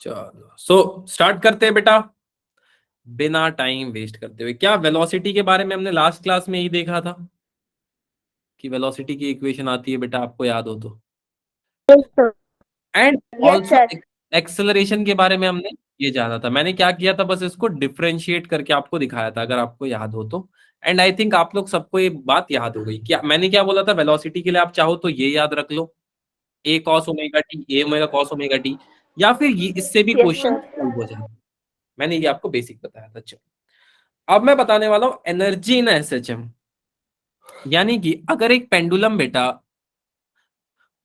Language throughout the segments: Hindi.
चलो सो स्टार्ट करते हैं बेटा, बिना टाइम वेस्ट करते हुए। क्या वेलोसिटी के बारे में हमने लास्ट क्लास में ही देखा था कि वेलोसिटी की इक्वेशन आती है बेटा, आपको याद हो तो? Yes sir. And yes also sir. Acceleration के बारे में हमने ये जाना था। मैंने क्या किया था, बस इसको डिफरेंशिएट करके आपको दिखाया था, अगर आपको याद हो तो। एंड आई थिंक आप लोग सबको ये बात याद हो गई। क्या मैंने क्या बोला था, वेलोसिटी के लिए आप चाहो तो ये याद रख लो, ए कॉस ओमेगा टी, ए ओमेगा कॉस ओमेगा टी, या फिर ये इससे भी यस क्वेश्चन सर। सॉल्व हो जाए। मैंने ये आपको बेसिक बताया था। चलो अब मैं बताने वाला हूं एनर्जी इन एसएचएम। यानी कि अगर एक पेंडुलम बेटा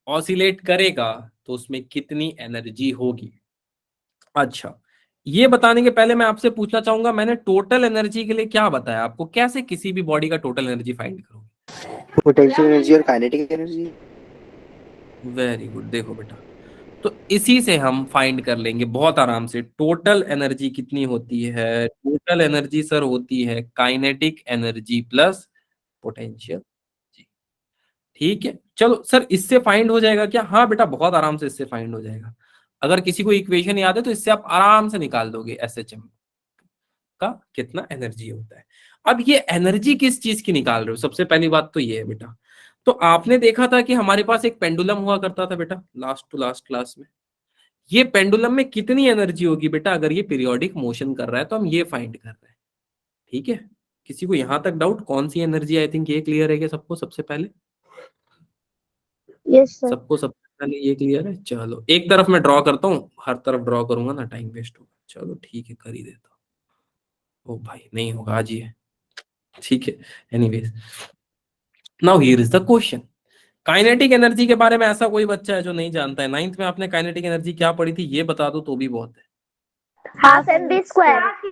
ऑसिलेट करेगा तो उसमें कितनी एनर्जी होगी। अच्छा, ये बताने के पहले मैं आपसे पूछना चाहूंगा, मैंने टोटल एनर्जी के लिए क्या बताया आपको, कैसे किसी भी बॉडी का टोटल एनर्जी फाइंड करोगे? पोटेंशियल एनर्जी और काइनेटिक एनर्जी। Very good. देखो बेटा, तो इसी से हम फाइंड कर लेंगे बहुत आराम से टोटल एनर्जी कितनी होती है। टोटल एनर्जी सर होती है काइनेटिक एनर्जी प्लस पोटेंशियल। ठीक है, चलो सर इससे फाइंड हो जाएगा क्या? हाँ बेटा, बहुत आराम से इससे फाइंड हो जाएगा। अगर किसी को इक्वेशन याद है तो इससे आप आराम से निकाल दोगे एसएचएम का कितना एनर्जी होता है। अब ये एनर्जी किस चीज की निकाल रहे हो, सबसे पहली बात तो ये है बेटा। तो आपने देखा था कि हमारे पास एक पेंडुलम हुआ करता था बेटा लास्ट टू लास्ट क्लास में। ये पेंडुलम में कितनी एनर्जी होगी बेटा अगर ये पीरियोडिक मोशन कर रहा है, तो हम ये फाइंड कर रहे हैं। ठीक है, किसी को यहां तक डाउट कौन सी एनर्जी? आई थिंक ये क्लियर है कि सबको सबसे पहले, यस सर। सबको सबसे पहले ये क्लियर है। चलो एक तरफ मैं ड्रॉ करता हूँ, हर तरफ ड्रॉ करूंगा ना टाइम वेस्ट होगा। चलो ठीक है, कर ही देता हूँ। ओ भाई नहीं होगा आज ये। ठीक है, anyways now here is the question. Kinetic energy के बारे में ऐसा कोई बच्चा है जो नहीं जानता है? नाइन्थ में आपने काइनेटिक एनर्जी क्या पढ़ी थी, ये बता दो तो भी बहुत है। Half M B square.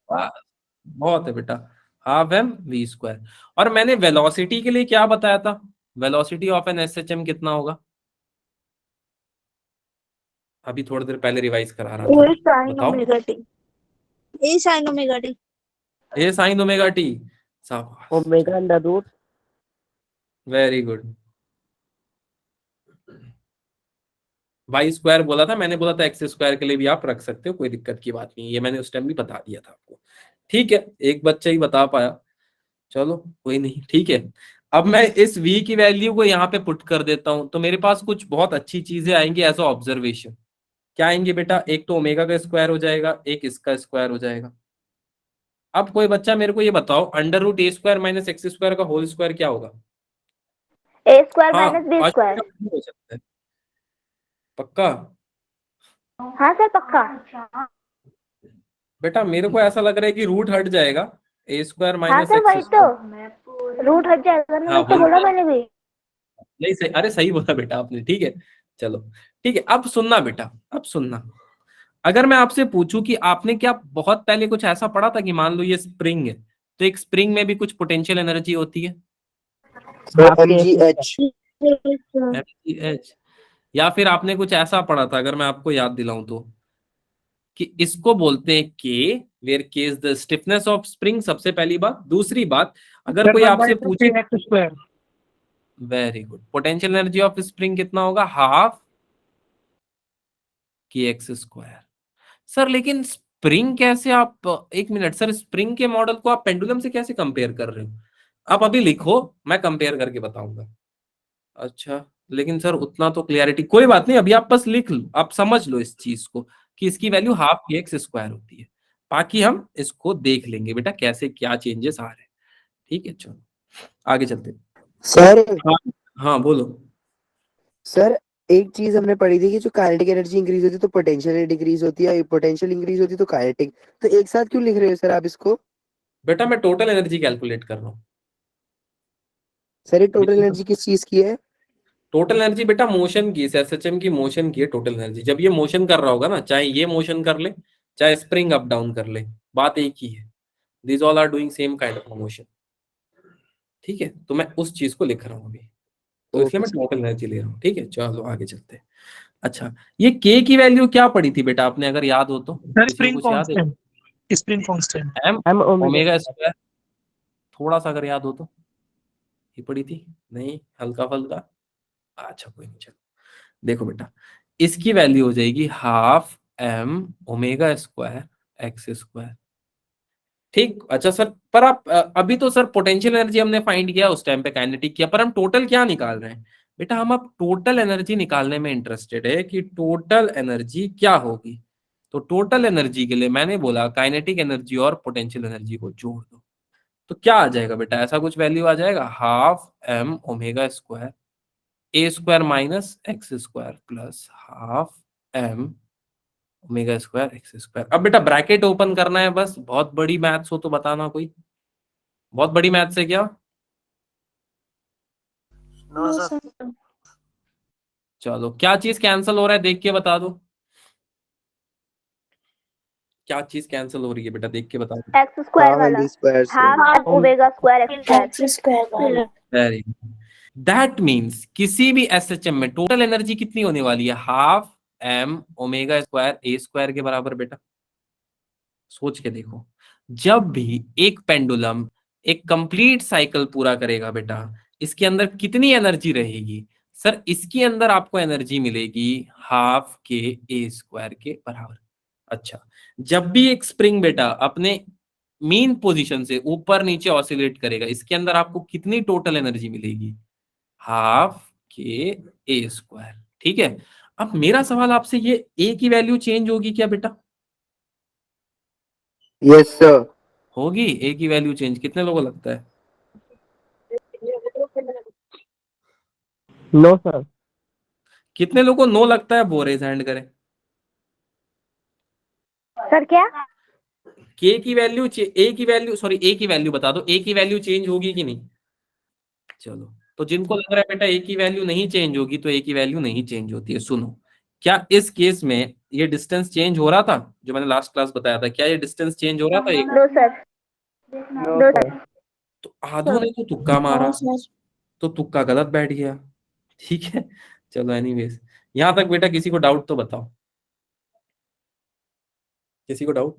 वाह, बहुत है बेटा, हाफ एम वी स्क्वायर। और मैंने वेलोसिटी के लिए क्या बताया था? वेलोसिटी ऑफ एन एसएचएम कितना होगा? अभी थोड़ी देर पहले रिवाइज करा रहा था, ए साइन बताओ। Omega t. A sine omega t. A sine omega t. शाबाश, omega under root. Very good. Y square बोला था मैंने, बोला था एक्स स्क्वायर के लिए भी आप रख सकते हो, कोई दिक्कत की बात नहीं है, ये मैंने उस टाइम भी बता दिया था आपको। ठीक है, एक बच्चा ही बता पाया, चलो कोई नहीं। ठीक है, अब मैं इस v की वैल्यू को यहाँ पे पुट कर देता हूं, तो मेरे पास कुछ बहुत अच्छी चीजें आएंगी एज अ ऑब्जर्वेशन। क्या आएंगे बेटा? एक तो ओमेगा का स्क्वायर हो जाएगा, एक इसका स्क्वायर हो जाएगा। अब कोई बच्चा मेरे को ये बताओ, अंडर रूट ए स्क्वायर माइनस एक्स स्क्वायर का होल स्क्वायर क्या होगा? ए स्क्वायर हाँ, माइनस बी अच्छा स्क्वायर। हो सकता है, पक्का? हाँ सर पक्का। बेटा मेरे को ऐसा लग रहा है कि रूट हट जाएगा, ए स्क्वायर हाँ माइनस सर एक्स वही तो, स्क्वायर। रूट हट जाएगा ना, हाँ वही तो वही बोला तो। मैंने भी। नहीं सही, अरे सही बोला बेटा आपने। ठीक है, चलो ठीक है। अब सुनना बेटा, अब सुनना। अगर मैं आपसे पूछूं कि आपने क्या बहुत पहले कुछ ऐसा पढ़ा था कि मान लो ये स्प्रिंग है, तो एक स्प्रिंग में भी कुछ पोटेंशियल एनर्जी होती है, एम जी एच। एच। या फिर आपने कुछ ऐसा पढ़ा था, अगर मैं आपको याद दिलाऊं तो, कि इसको बोलते हैं के, वेयर के is the stiffness of spring. सबसे पहली बात। दूसरी बात, अगर कोई आपसे पूछे, very good, potential energy of spring कितना होगा? हाफ की एक्स स्क्वायर। सर लेकिन स्प्रिंग कैसे आप, एक मिनट सर, स्प्रिंग के मॉडल को आप पेंडुलम से कैसे कंपेयर कर रहे हो? आप अभी लिखो, मैं कंपेयर करके बताऊंगा। अच्छा, लेकिन सर उतना तो क्लियरिटी, कोई बात नहीं, अभी आप बस लिख लो, आप समझ लो इस चीज को कि इसकी वैल्यू हाफ की एक्स स्क्वायर होती है। बाकी हम इसको देख लेंगे बेटा कैसे क्या चेंजेस आ रहे हैं। ठीक है, चलो आगे चलते हैं। सर। हाँ, हाँ बोलो। सर एक चीज हमने पढ़ी थी कि जो काइनेटिक एनर्जी इंक्रीज होती है तो पोटेंशियल डिक्रीज होती है, पोटेंशियल इंक्रीज होती है तो काइनेटिक। तो एक साथ क्यों लिख रहे हो सर आप इसको? बेटा मैं टोटल एनर्जी कैलकुलेट कर रहा हूँ। सर ये टोटल एनर्जी किस चीज की है? टोटल एनर्जी बेटा मोशन की, एसएचएम की मोशन की है टोटल एनर्जी। जब ये मोशन कर रहा होगा ना, चाहे ये मोशन कर ले, चाहे स्प्रिंग अप डाउन कर ले, बात एक ही है। This all are doing same kind of motion. ठीक है, तो मैं उस चीज को लिख रहा हूँ अभी, तो इसलिए ओके मैं सर। टोटल एनर्जी ले रहा हूँ। ठीक है, चलो आगे चलते हैं। अच्छा, ये के की वैल्यू क्या पड़ी थी बेटा आपने, अगर याद हो तो? सर किसी को स्प्रिंग कुछ याद है? Constant. Spring constant. M M omega. Omega square. थोड़ा सा अगर याद हो तो, ये पड़ी थी नहीं, हल्का फल्का। अच्छा कोई नहीं, चलो देखो बेटा, इसकी वैल्यू हो जाएगी half m omega square x square. ठीक, अच्छा सर, पर आप अभी तो सर पोटेंशियल एनर्जी हमने फाइंड किया, उस टाइम पे काइनेटिक किया, पर हम टोटल क्या निकाल रहे हैं बेटा? हम अब टोटल एनर्जी निकालने में इंटरेस्टेड है कि टोटल एनर्जी क्या होगी। तो टोटल एनर्जी के लिए मैंने बोला काइनेटिक एनर्जी और पोटेंशियल एनर्जी को जोड़ दो। तो क्या आ जाएगा बेटा? ऐसा कुछ वैल्यू आ जाएगा, half m omega square A square minus x square plus half m omega square x square. अब बेटा ब्रैकेट ओपन करना है बस, बहुत बड़ी मैथ्स हो तो बताना कोई, बहुत बड़ी मैथ्स है क्या? No sir. चलो, क्या चीज कैंसिल हो रहा है देख के बता दो, क्या चीज कैंसिल हो रही है बेटा, देख के बता दो। एक्स स्क्वायर हाफ वाला, एल स्क्वायर से half omega square x square. Very good. That means किसी भी एसएचएम में टोटल एनर्जी कितनी होने वाली है? Half m omega square A square के बराबर बेटा। सोच के देखो, जब भी एक पेंडुलम एक कंप्लीट साइकिल पूरा करेगा बेटा, इसके अंदर कितनी एनर्जी रहेगी? सर इसके अंदर आपको एनर्जी मिलेगी हाफ के ए स्क्वायर के बराबर। अच्छा, जब भी एक स्प्रिंग बेटा अपने मीन पोजीशन से ऊपर नीचे ऑसिलेट करेगा, इसके अंदर आपको कितनी टोटल एनर्जी मिलेगी? हाफ के ए स्क्वायर। ठीक है, अब मेरा सवाल आपसे, ये ए की वैल्यू चेंज होगी क्या बेटा? Yes sir. होगी ए की वैल्यू चेंज, कितने लोगों को लगता है? No sir. कितने लोगों को नो लगता है? बोरेज हैंड करें। सर क्या? के की वैल्यू ए की वैल्यू, सॉरी ए की वैल्यू बता दो, ए की वैल्यू चेंज होगी कि नहीं? चलो, तो जिनको लग रहा है बेटा ए की वैल्यू नहीं चेंज होगी, तो ए की वैल्यू नहीं चेंज होती है। सुनो, क्या इस केस में ये डिस्टेंस चेंज हो रहा था जो मैंने लास्ट क्लास बताया था? क्या ये डिस्टेंस चेंज हो रहा था एक? No sir, no sir. तो आधों ने तो तुक्का मारा, तो तुक्का गलत बैठ गया। ठीक है, चलो एनीवेज, यहां तक बेटा किसी को डाउट तो बताओ, किसी को डाउट?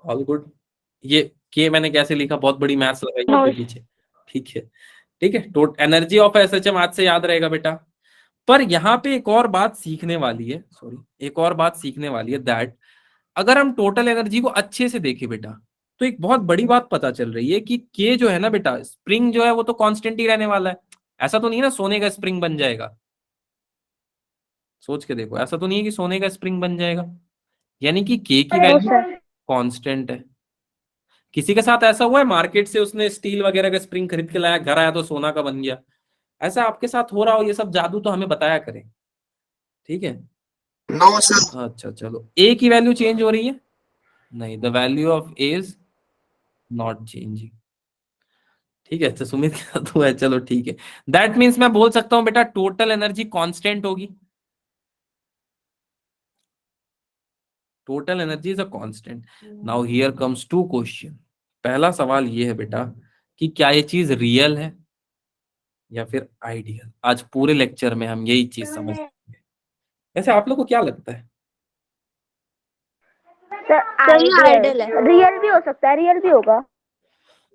All good. ये के मैंने कैसे लिखा, बहुत बड़ी मैथ्स लगाई है इसके पीछे। ठीक है, ठीक है, टोट एनर्जी ऑफ एसएचएम आज से याद रहेगा बेटा। पर यहाँ पे एक और बात सीखने वाली है, सॉरी, एक और बात सीखने वाली है, दैट अगर हम टोटल एनर्जी को अच्छे से देखें बेटा, तो एक बहुत बड़ी बात पता चल रही है कि के जो है ना बेटा, स्प्रिंग जो है वो तो कांस्टेंट ही रहने वाला है। ऐसा तो नहीं है ना सोने का स्प्रिंग बन जाएगा? सोच के देखो, ऐसा तो नहीं है कि सोने का स्प्रिंग बन जाएगा। यानी कि के की नो वैल्यू सर। कांस्टेंट है। किसी के साथ ऐसा हुआ है मार्केट से उसने स्टील वगैरह का स्प्रिंग खरीद के लाया, घर आया तो सोना का बन गया? ऐसा आपके साथ हो रहा हो, ये सब जादू तो हमें बताया करें। ठीक है, नो सर। अच्छा चलो, ए की वैल्यू चेंज हो रही है? नहीं, the value of A is not changing. ठीक है, तो सुमित के साथ हुआ है, चलो ठीक है। दैट मीन्स मैं बोल सकता हूं बेटा टोटल एनर्जी कांस्टेंट होगी। Total energy is a constant. Now here comes to question. पहला सवाल ये है बेटा कि क्या ये चीज रियल है या फिर आइडियल? आज पूरे लेक्चर में हम यही चीज समझेंगे। वैसे आप लोग को क्या लगता है? सर ये आइडियल है, रियल भी हो सकता है, रियल भी होगा,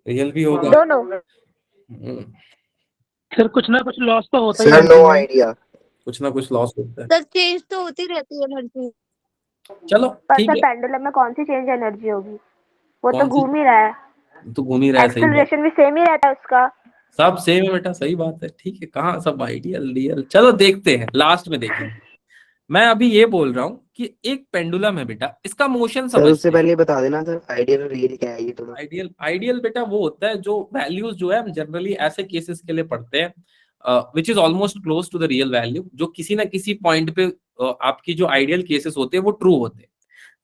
रियल भी होगा? दोनों। हम्म, सर कुछ ना कुछ लॉस तो होता ही सर है नो energy में। आइडिया। कुछ ना कुछ लॉस होता है। सर चेंज तो होती रहती है एनर्जी। चलो पर ठीक सर है, पेंडुलम में कौन सी चेंज एनर्जी होगी? वो तो कौन सी? घूम ही रहा है, तो घूम ही रहा है, सही बात। एक्सेलरेशन भी सेम ही रहता है उसका। सब सेम है बेटा, सही बात है। ठीक है, कहाँ सब आइडियल रियल, चलो देखते हैं, लास्ट में देखेंगे। मैं अभी ये बोल रहा हूँ कि एक पेंडुलम है बेटा, इसका मोशन सर उससे समझते हैं। पहले बता देना सर आइडियल और रियल क्या है ये थोड़ा। आइडियल, आइडियल बेटा वो होता है जो वैल्यूज जो है हम जनरली ऐसे केसेस के लिए पढ़ते हैं which is almost close to the real value, जो किसी ना किसी पॉइंट पे आपकी जो आइडियल केसेस होते हैं वो ट्रू होते हैं।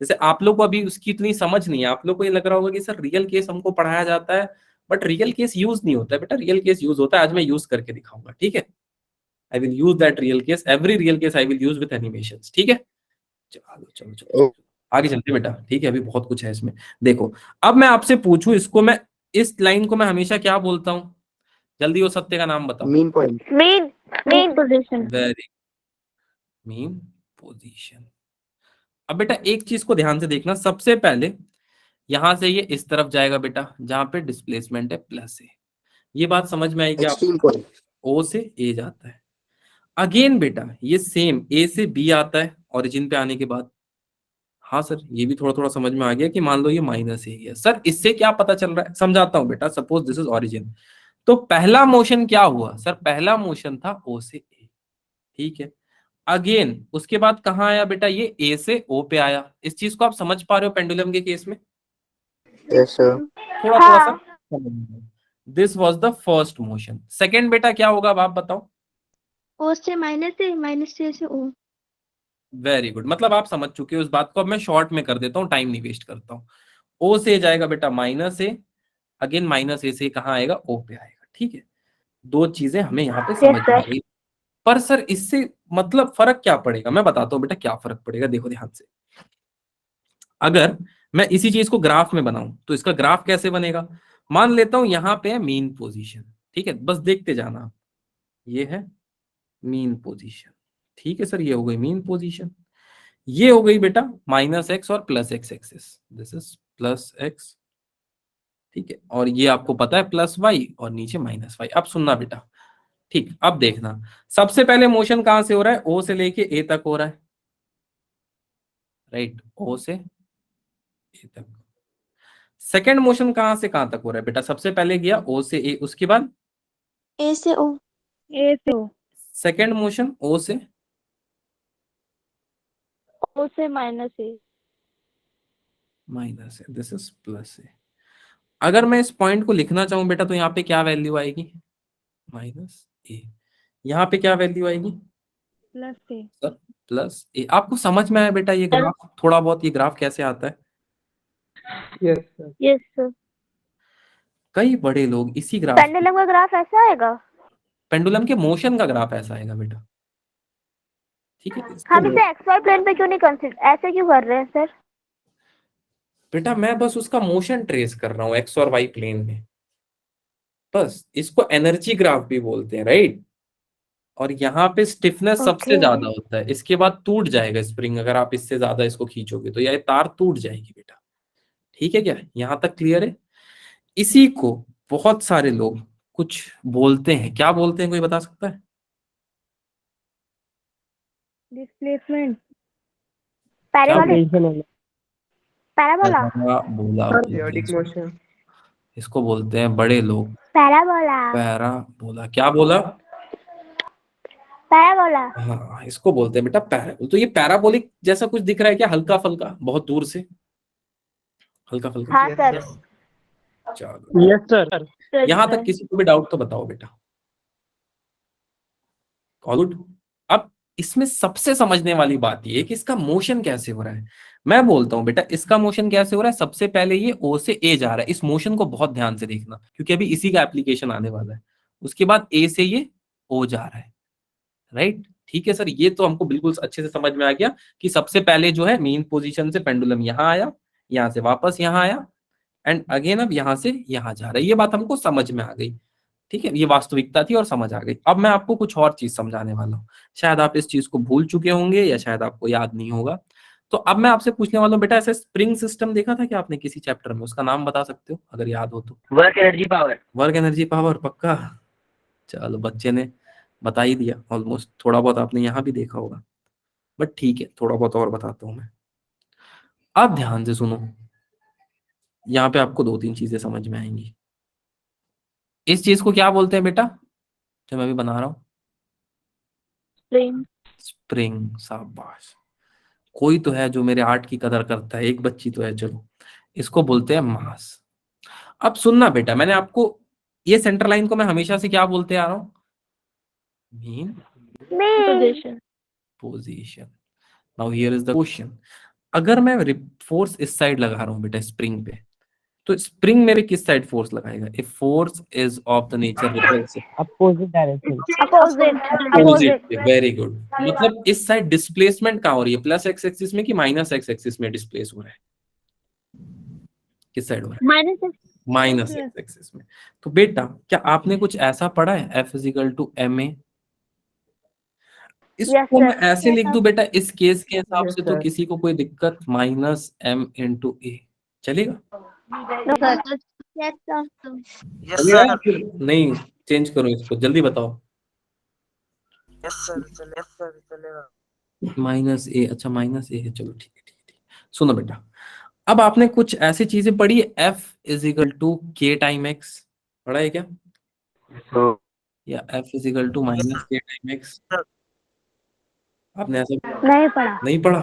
जैसे आप लोग को अभी उसकी इतनी समझ नहीं है, आप लोग को ये लग रहा होगा कि सर रियल केस हमको पढ़ाया जाता है, बट रियल केस यूज नहीं होता है बेटा, रियल केस यूज होता है। आज मैं यूज करके दिखाऊंगा, ठीक है? I will use that real case, every real case I will use with animations. ठीक है, चलो चलो चलो ओ, आगे चलते बेटा। ठीक है, अभी बहुत कुछ है इसमें। देखो, अब मैं आपसे पूछूं, इसको मैं, इस लाइन को मैं हमेशा क्या बोलता हूं? जल्दी वो सत्य का नाम बताओ। Mean point. Mean, mean position. Very mean position. अब बेटा एक चीज को ध्यान से देखना, सबसे पहले यहां से ये इस तरफ जाएगा बेटा, जहां पे डिस्प्लेसमेंट है प्लस ए। ये बात समझ में आई कि आप, एक्सट्रीम पॉइंट। ओ से ए जाता है। अगेन बेटा ये सेम ए से बी आता है ओरिजिन पे आने के बाद, हाँ सर, ये भी थोड़ा थोड़ा समझ में आ गया कि मान लो ये माइनस ए है। सर इससे क्या पता चल रहा है, समझाता हूँ बेटा। सपोज दिस इज ओरिजिन, तो पहला मोशन क्या हुआ सर, पहला मोशन था ओ से ए, ठीक है। अगेन उसके बाद कहाँ आया बेटा, ये ए से ओ पे आया। इस चीज को आप समझ पा रहे हो पेंडुलम के केस में? Yes sir. थोड़ा थोड़ा सा हाँ, this was the first motion. Second बेटा क्या होगा, अब आप बताओ। ओ से माइनस ए, माइनस ए से ओ। वेरी गुड, मतलब आप समझ चुके हो इस बात को। अब मैं शॉर्ट में कर देता हूँ, टाइम नहीं वेस्ट करता हूँ। ओ से जाएगा बेटा माइनस ए, अगेन माइनस ए से कहाँ आएगा, ओ पे आएगा, ठीक है। दो चीजें हमें यहाँ पे यस समझ में आ सर। गई। पर सर इससे मतलब फर्क क्या पड़ेगा, मैं बताता हूँ बेटा क्या फर्क पड़ेगा, देखो ध्यान से। अगर मैं इसी चीज को ग्राफ में बनाऊं तो इसका ग्राफ कैसे बनेगा, मान लेता हूं यहां पे है मीन पोजीशन, ठीक है, बस देखते जाना आप। ये है मीन पोजीशन, ठीक है सर, ये हो गई मीन पोजीशन। ये हो गई बेटा माइनस एक्स और plus x axis, this is plus x, ठीक है, और ये आपको पता है प्लस वाई और नीचे माइनस वाई। अब सुनना बेटा, ठीक, अब देखना, सबसे पहले मोशन कहां से हो रहा है, ओ से लेके ए तक हो रहा है, राइट, ओ से ए तक। सेकेंड मोशन कहां से कहां तक हो रहा है बेटा, सबसे पहले गया ओ से ए, उसके बाद ए से ओ। ए से ओ। सेकेंड मोशन ओ से ओ से माइनस ए। माइनस है, दिस इज प्लस है। अगर मैं इस पॉइंट को लिखना चाहूं बेटा तो यहाँ पे क्या वैल्यू आएगी, माइनस ए। यहाँ पे क्या वैल्यू आएगी, प्लस ए। सर प्लस ए। आपको समझ में आया बेटा ये ग्राफ, थोड़ा बहुत ये ग्राफ कैसे आता है? Yes sir. Yes sir. कई बड़े लोग इसी ग्राफ, पेंडुलम का ग्राफ ऐसा आएगा? पेंडुलम के मोशन का ग्राफ ऐसा आएगा बेटा, ठीक है। हम इसे एक्स वाई प्लेन पे क्यों नहीं कंसीडर, ऐसे क्यों कर रहे हैं सर? बेटा मैं बस उसका मोशन ट्रेस कर रहा हूँ एक्स और वाई प्लेन में, बस। इसको एनर्जी ग्राफ भी बोलते हैं, राइट। और यहाँ पे स्टिफनेस सबसे ओके। ज्यादा होता है, इसके बाद टूट जाएगा स्प्रिंग, अगर आप इससे ज्यादा इसको खींचोगे तो ये तार टूट जाएगी बेटा, ठीक है क्या, यहाँ तक क्लियर है? इसी को बहुत सारे लोग कुछ बोलते हैं, क्या बोलते हैं, कोई बता सकता है? डिस्प्लेसमेंट। क्या पैराबोलिक। पैराबोला। बोला पीरियोडिक मोशन। इसको बोलते हैं बड़े लोग पैराबोला। पैरा बोला, क्या बोला? पैराबोला। हाँ, इसको बोलते हैं बेटा पैराबोल। तो ये पैराबोलिक जैसा कुछ दिख रहा है क्या, हल्का फल्का, बहुत दूर से हल्का फल्का? हाँ सर। चलो, यस सर। यहां तक किसी को भी डाउट तो बताओ बेटा। गुड। अब इसमें सबसे समझने वाली बात ये है कि इसका मोशन कैसे हो रहा है। मैं बोलता हूं बेटा इसका मोशन कैसे हो रहा है, सबसे पहले ये ओ से ए जा रहा है, इस मोशन को बहुत ध्यान से देखना क्योंकि अभी इसी का एप्लीकेशन आने वाला है। उसके बाद ए से ये ओ जा रहा है, राइट, ठीक है सर। ये तो हमको बिल्कुल अच्छे से समझ में आ गया कि सबसे पहले जो है मेन पोजीशन से पेंडुलम यहाँ आया, यहाँ से वापस यहाँ आया, एंड अगेन अब यहाँ से यहाँ जा रहा है। ये बात हमको समझ में आ गई, ठीक है, ये वास्तविकता थी और समझ आ गई। अब मैं आपको कुछ और चीज समझाने वाला हूँ, शायद आप इस चीज को भूल चुके होंगे या शायद आपको याद नहीं होगा। तो अब मैं आपसे पूछने वाला हूँ बेटा, ऐसे स्प्रिंग सिस्टम देखा था क्या आपने किसी चैप्टर में, उसका नाम बता सकते हो अगर याद हो तो? Work energy power. Work energy power, पक्का? चलो बच्चे ने बता ही दिया ऑलमोस्ट, थोड़ा बहुत आपने यहाँ भी देखा होगा, बट ठीक है थोड़ा बहुत और बताता हूँ मैं। अब ध्यान से सुनो, यहाँ पे आपको दो तीन चीजें समझ में आएंगी। इस चीज को क्या बोलते हैं बेटा जो मैं अभी बना रहा हूँ? स्प्रिंग। स्प्रिंग, शाबाश। कोई तो है जो मेरे आर्ट की कदर करता है, एक बच्ची तो है, चलो। इसको बोलते हैं मास। अब सुनना बेटा, मैंने आपको ये सेंटर लाइन को मैं हमेशा से क्या बोलते आ रहा हूँ, mean position. Position. Now here is the question, अगर मैं फोर्स इस साइड लगा रहा हूँ बेटा स्प्रिंग पे, तो स्प्रिंग मेरे किस साइड फोर्स लगाएगा? If force is of the nature repulsive, opposite direction. Opposite. Opposite, very good. मतलब इस साइड डिस्प्लेसमेंट कहाँ हो रही है, प्लस एक्स एक्सिस में कि माइनस एक्स एक्सिस में डिस्प्लेस हो रहा है? किस साइड हो रहा है? माइनस। माइनस एक्स एक्सिस में। तो बेटा क्या आपने कुछ ऐसा पढ़ा है, F is equal to M A? इसको मैं ऐसे लिख दूं बेटा इस केस के हिसाब से, तो किसी को कोई दिक्कत? माइनस एम इंटू ए चलेगा? चलेगा या फिर नहीं चेंज करो इसको, जल्दी बताओ। यस सर चलेगा। माइनस ए, अच्छा माइनस ए है, चलो ठीक है ठीक है ठीक है। सुनो बेटा, अब आपने कुछ ऐसी चीजें पढ़ी है, F is equal to K time X, पढ़ा है क्या? या F is equal to minus K time X, आपने ऐसा नहीं पढ़ा। नहीं पढ़ा?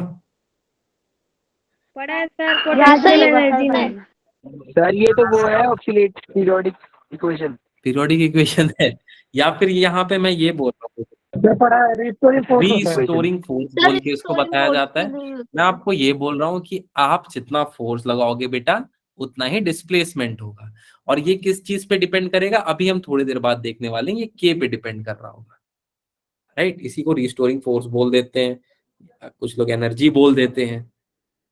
पढ़ा है सर, याद पोटेंशियल नहीं होगा एनर्जी सर। में। सर ये तो वो है oxalate periodic equation. Periodic equation है, या फिर यहाँ पे मैं ये बोल रहा हूँ, क्या पढ़ा है? रिस्टोरिंग फोर्स होता है। रीस्टोरिंग फोर्स सर बोल के इसको रिस्टोरिंग बताया फोर्स जाता की है। नहीं होती मैं है। आपको ये बोल रहा हूँ कि आप जितना फोर्स लगाओगे बेटा, उतना ही डिस्प्लेसमेंट होगा। और ये किस चीज पे डिपेंड करेगा, अभी हम थोड़ी देर बाद देखने वाले हैं, ये के पे डिपेंड कर रहा होगा। राइट, इसी को रिस्टोरिंग फोर्स बोल देते हैं, कुछ लोग एनर्जी बोल देते हैं।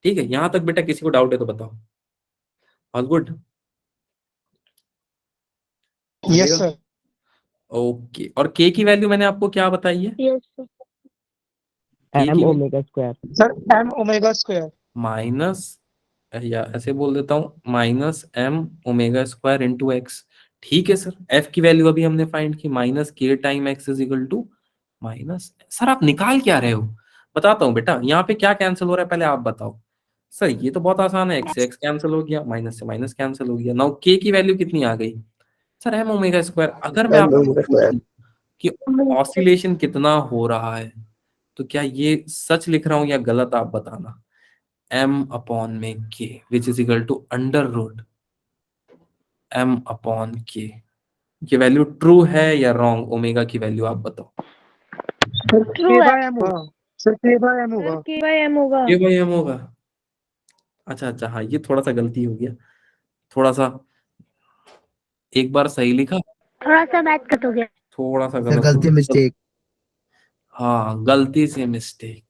ठीक है, यहां तक बेटा किसी को डाउट है तो बताओ। All good? Yes sir. Okay, और के की वैल्यू मैंने आपको क्या बताई है? Yes sir. के एम की omega square. Sir M omega square. Minus, या ऐसे बोल देता हूं, minus M omega square into X. ठीक है सर, एफ की वैल्यू अभी हमने फाइंड की, minus K time X is equal to minus. Sir आप निकाल क्या रहे हो? बताता हूँ बेटा, यहाँ पे क्या कैंसिल हो रहा है पहले आप बताओ। सर ये तो बहुत आसान है, एक्स से एक्स कैंसिल हो गया, माइनस से माइनस कैंसिल हो गया। नाउ के की वैल्यू कितनी आ गई? Sir M omega square. अगर मैं एम आपको ओमेगा स्क्वायर। पूछूं कि ऑसिलेशन कितना हो रहा है, तो क्या ये सच लिख रहा हूं या गलत, आप बताना। एम अपॉन में K which is equal to under root M upon K, ये वैल्यू ट्रू है या रॉन्ग? ओमेगा की वैल्यू आप बताओ। सर ट्रू के है। बाय एम होगा। सर के बाय एम सर होगा। के बाय एम होगा। ये भाई एम होगा। अच्छा अच्छा, हाँ ये थोड़ा सा गलती हो गया, थोड़ा सा, एक बार सही लिखा, थोड़ा सा मैच कट हो गया। थोड़ा सा सर गलत हो गलती गया। मिस्टेक। हाँ गलती से मिस्टेक।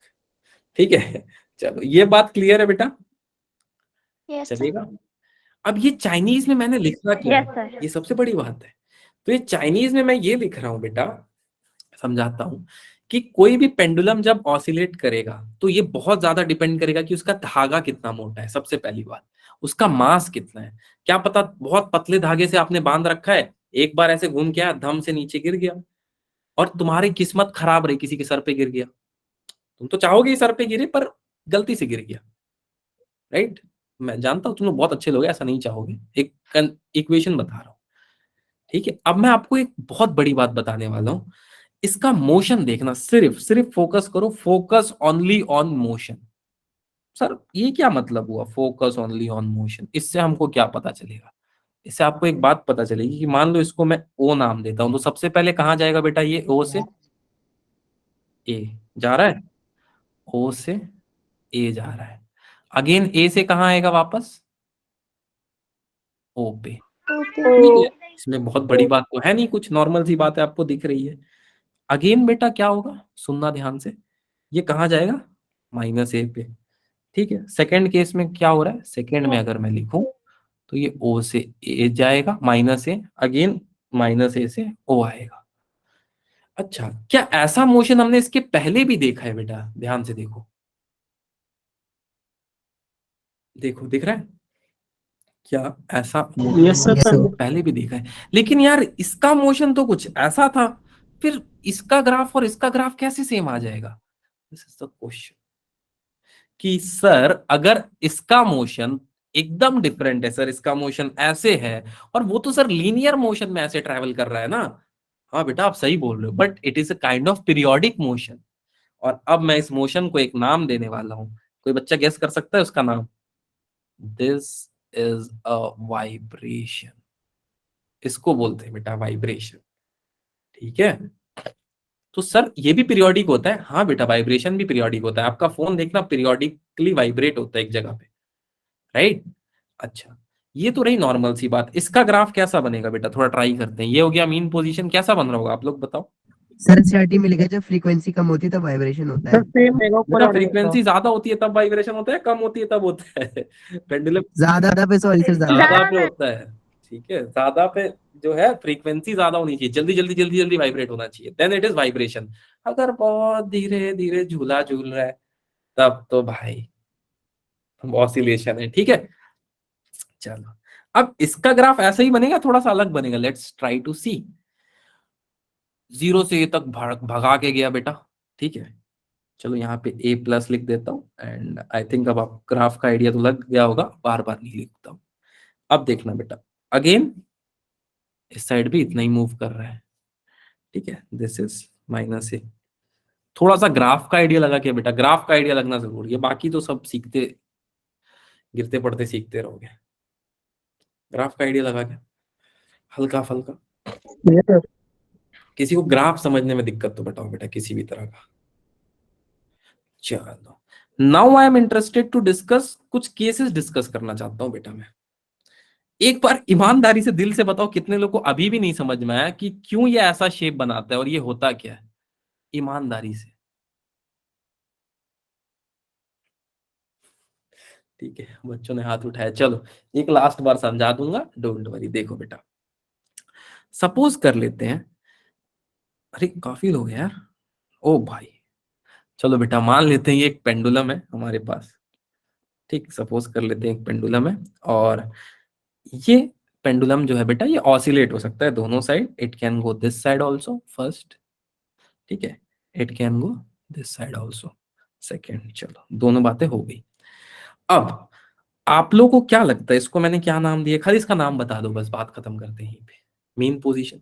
ठीक है, चलो ये बात क्लियर है बेटा, यस सर। चलेगा। अब ये चाइनीज में मैंने लिखा क्या यस है, सर। ये सबसे बड़ी बात है। तो ये चाइनीज में मैं ये लिख रहा हूं बेटा, समझाता हूं, कि कोई भी पेंडुलम जब ऑसिलेट करेगा तो ये बहुत ज्यादा डिपेंड करेगा कि उसका धागा कितना मोटा है। सबसे पहली बात, उसका मास कितना है। क्या पता बहुत पतले धागे से आपने बांध रखा है, एक बार ऐसे घूम के आया, धम से नीचे गिर गया, और तुम्हारी किस्मत खराब रही, किसी के सर पे गिर गया। तुम तो चाहोगे ही सर पे गिरे, पर गलती से गिर गया। राइट, मैं जानता हूं तुम लोग बहुत अच्छे लोग हैं, ऐसा नहीं चाहोगे, एक इक्वेशन बता रहा हूं। ठीक है, अब मैं आपको एक बहुत बड़ी बात बताने वाला हूं, इसका मोशन देखना, सिर्फ सिर्फ फोकस करो, focus only on motion. Sir ये क्या मतलब हुआ, फोकस ओनली ऑन मोशन? इससे हमको क्या पता चलेगा? इससे आपको एक बात पता चलेगी कि मान लो इसको मैं ओ नाम देता हूं, तो सबसे पहले कहां जाएगा बेटा, ये ओ से ए जा रहा है, ओ से ए जा रहा है, अगेन ए से कहां आएगा वापस, ओ पे। ठीक है, इसमें बहुत बड़ी बात तो है नहीं, कुछ नॉर्मल सी बात है, आपको दिख रही है। अगेन बेटा क्या होगा, सुनना ध्यान से, ये कहां जाएगा, माइनस ए पे। ठीक है, सेकंड केस में क्या हो रहा है, सेकंड में अगर मैं लिखूं तो ये ओ से ए जाएगा, माइनस ए, अगेन माइनस ए से ओ आएगा। अच्छा, क्या ऐसा मोशन हमने इसके पहले भी देखा है बेटा? ध्यान से देखो, देखो दिख रहा है, क्या ऐसा motion yes sir. Yes sir. पहले भी देखा है? लेकिन यार इसका मोशन तो कुछ ऐसा था, फिर इसका ग्राफ और इसका ग्राफ कैसे सेम आ जाएगा? दिस इज द क्वेश्चन, कि सर अगर इसका मोशन एकदम डिफरेंट है, सर इसका मोशन ऐसे है, और वो तो सर लीनियर मोशन में ऐसे ट्रैवल कर रहा है ना। हाँ बेटा आप सही बोल रहे हो, but it is a kind of periodic motion. और अब मैं इस मोशन को एक नाम देने वाला हूं, कोई बच्चा गेस कर सकता है उसका नाम? दिस इज अ वाइब्रेशन, इसको बोलते हैं बेटा वाइब्रेशन। ठीक है, तो सर ये भी पीरियोडिक होता है, हाँ बेटा वाइब्रेशन भी पीरियोडिक होता है, आपका फोन देखना पीरियोडिकली वाइब्रेट होता है एक जगह पे, राइट। अच्छा, ये तो रही नॉर्मल सी बात, इसका ग्राफ कैसा बनेगा बेटा, थोड़ा ट्राई करते हैं। ये हो गया मीन पोजीशन, कैसा बन रहा होगा आप लोग बताओ। सर एनसीईआरटी में लिखा है जब फ्रीक्वेंसी कम होती है तब वाइब्रेशन होता सर है। सेम मेगा ऊपर बेटा आ जाएगा। फ्रीक्वेंसी ज्यादा होती है तब वाइब्रेशन होता है, कम होती है तब होता है? पेंडुलम ज्यादा पे, सॉरी सर, ज्यादा। ज्यादा ज्यादा पे में। होता है। ठीक है, ज्यादा पे जो है फ्रीक्वेंसी ज्यादा होनी चाहिए, जल्दी जल्दी जल्दी जल्दी वाइब्रेट होना चाहिए, देन इट इज वाइब्रेशन। अगर बहुत धीरे धीरे झूला झूल रहा है, तब तो भाई ऑसिलेशन है। ठीक है, चलो अब इसका ग्राफ ऐसा ही बनेगा, थोड़ा सा अलग बनेगा, let's try to see. Zero से ए तक भगा के गया बेटा, ठीक है, चलो यहाँ पे ए प्लस लिख देता हूँ एंड आई थिंक अब आप ग्राफ का आइडिया तो लग गया होगा, बार बार नहीं लिखता हूँ। अब देखना बेटा, अगेन इस साइड भी इतना ही मूव कर रहा है, ठीक है, दिस इज माइनस ए। थोड़ा सा ग्राफ का आइडिया लगा के बेटा, ग्राफ का आइडिया लगना जरूरी है, बाकी तो सब सीखते गिरते पड़ते सीखते रहोगे। ग्राफ का आइडिया लगा के हल्का फुल्का, Yes, sir. किसी को ग्राफ समझने में दिक्कत तो बताओ बेटा किसी भी तरह का। चलो now I am interested to discuss, कुछ केसेस डिस्कस करना चाहता हूं बेटा मैं। एक बार ईमानदारी से दिल से बताओ कितने लोगों को अभी भी नहीं समझ में आया कि क्यों ये ऐसा शेप बनाता है और ये होता क्या है, ईमानदारी से। ठीक है, बच्चों ने हाथ उठाया, चलो एक लास्ट बार समझा दूंगा, डोंट वरी। देखो बेटा, सपोज कर लेते हैं, अरे काफी लोग हैं यार, ओ भाई, चलो बेटा मान लेते हैं ये एक पेंडुलम है हमारे पास, ठीक, सपोज कर लेते हैं एक पेंडुलम है, और ये पेंडुलम जो है बेटा ये ऑसिलेट हो सकता है दोनों side, it can go this side also first, ठीक है, it can go this side also second. चलो दोनों बातें हो गई। अब आप लोगों को क्या लगता है, इसको मैंने क्या नाम दिया, खाली इसका नाम बता दो बस, बात खत्म करते हैं यहीं पे। मीन पोजीशन,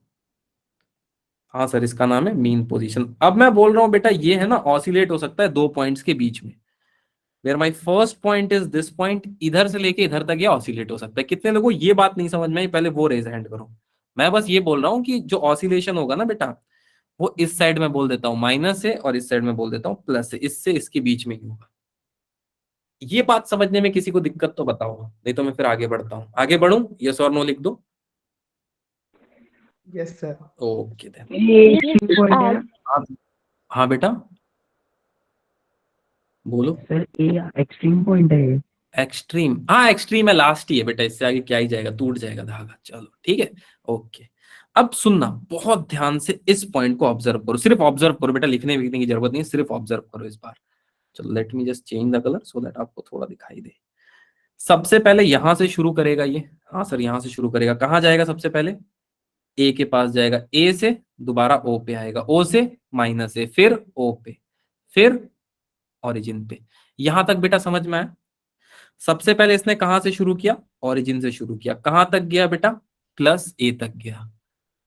हाँ सर इसका नाम है मीन पोजीशन। अब मैं बोल रहा हूं बेटा ये है ना ऑसिलेट हो सकता है दो पॉइंट्स के बीच में, where my first point is this point, इधर से लेके इधर तक ये ऑसिलेट हो सकता है। कितने लोगों को ये बात नहीं समझ में आई, पहले वो रेज हैंड करो। मैं बस ये बोल रहा हूँ कि जो ऑसिलेशन होगा ना बेटा, वो इस साइड में बोल देता हूँ माइनस है और इस साइड में बोल देता हूँ प्लस है, इससे इसके बीच में ही होगा। ये बात समझने में किसी को दिक्कत तो बताओ, नहीं तो मैं फिर आगे बढ़ता हूँ। आगे बढ़ूं, यस और नो लिख दो। Yes, sir. Okay then. ये extreme point है ना? हाँ बेटा बोलो। सर ये एक्सट्रीम पॉइंट है ये। एक्सट्रीम, हाँ एक्सट्रीम है, लास्ट ही है बेटा, इससे आगे क्या ही जाएगा, टूट जाएगा धागा। चलो ठीक है, ओके। अब सुनना बहुत ध्यान से, इस पॉइंट को ऑब्जर्व करो, सिर्फ ऑब्जर्व करो बेटा, लिखने विखने की जरूरत नहीं है, सिर्फ ऑब्जर्व करो इस बार। चलो let me just change the colour so that आपको थोड़ा दिखाई दे। सबसे पहले यहां से शुरू करेगा ये, हाँ सर यहां से शुरू करेगा, कहाँ जाएगा सबसे पहले, ए के पास जाएगा, ए से दोबारा ओ पे आएगा, ओ से माइनस ए, फिर ओ पे, फिर ओरिजिन पे। यहां तक बेटा समझ में आया। सबसे पहले इसने कहां से शुरू किया, ओरिजिन से शुरू किया, कहां तक गया बेटा, प्लस ए तक गया,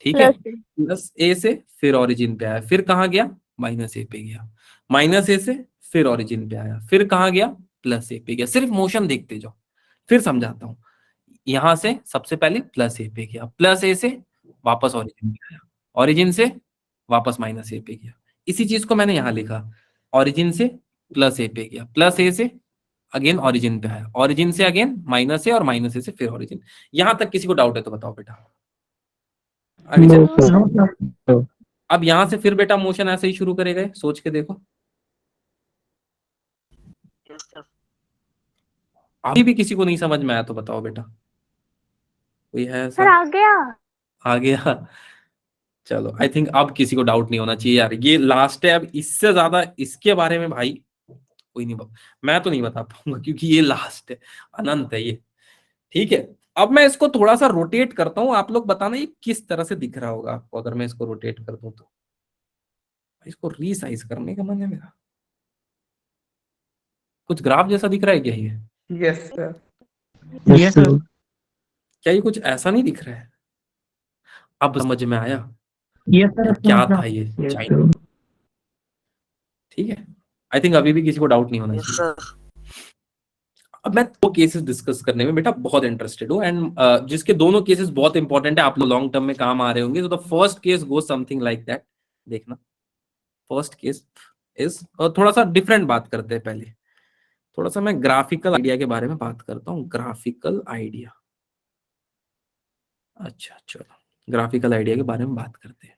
ठीक है, प्लस प्लस ए से फिर ओरिजिन पे आया, फिर कहां गया, माइनस ए पे गया, माइनस ए से फिर ओरिजिन पे आया, फिर कहां गया, प्लस ए पे गया। सिर्फ मोशन देखते जाओ, फिर समझाता हूं। यहां से सबसे पहले प्लस ए पे गया, प्लस ए से वापस ओरिजिन पे आया, ओरिजिन से वापस माइनस ए पे गया। इसी चीज को मैंने यहां लिखा, ओरिजिन से प्लस ए पे गया, प्लस ए से अगेन ओरिजिन पे आया, ओरिजिन से अगेन माइनस ए और माइनस ए से फिर ओरिजिन। यहां तक किसी को डाउट है तो बताओ बेटा, आगे चल। No, sir. अब यहां से फिर बेटा मोशन ऐसे ही शुरू करेगा, सोच के देखो। अभी भी किसी को नहीं समझ में आया तो बताओ बेटा, कोई है सर ऐसा? आ गया। आ गया, चलो आई थिंक अब किसी को डाउट नहीं होना चाहिए यार, ये लास्ट है, अब इससे ज्यादा इसके बारे में भाई कोई नहीं, मैं तो नहीं बता पाऊंगा क्योंकि ये लास्ट है, अनंत है ये, ठीक है। अब मैं इसको थोड़ा सा रोटेट करता हूं, आप लोग बताना ये किस तरह से दिख रहा होगा आपको अगर मैं इसको रोटेट कर दूं तो। इसको रीसाइज करने का मन है मेरा। कुछ ग्राफ जैसा दिख रहा है क्या ये? Yes, sir. Yes, sir. क्या ये कुछ ऐसा नहीं दिख रहा है? अब समझ में आया Yes, sir. क्या था ये Yes, चाइना, sir. ठीक है। आई थिंक अभी भी किसी को डाउट नहीं होना चाहिए। अब मैं दो केसेस डिस्कस करने में बेटा बहुत इंटरेस्टेड हूँ एंड जिसके दोनों केसेस बहुत इंपॉर्टेंट है, आप लोग लॉन्ग टर्म में काम आ रहे होंगे। तो the first case go something like that, देखना। फर्स्ट केस इज, थोड़ा सा डिफरेंट बात करते हैं पहले, थोड़ा सा मैं ग्राफिकल आइडिया के बारे में बात करता हूँ। ग्राफिकल आइडिया, अच्छा चलो ग्राफिकल आइडिया के बारे में बात करते हैं।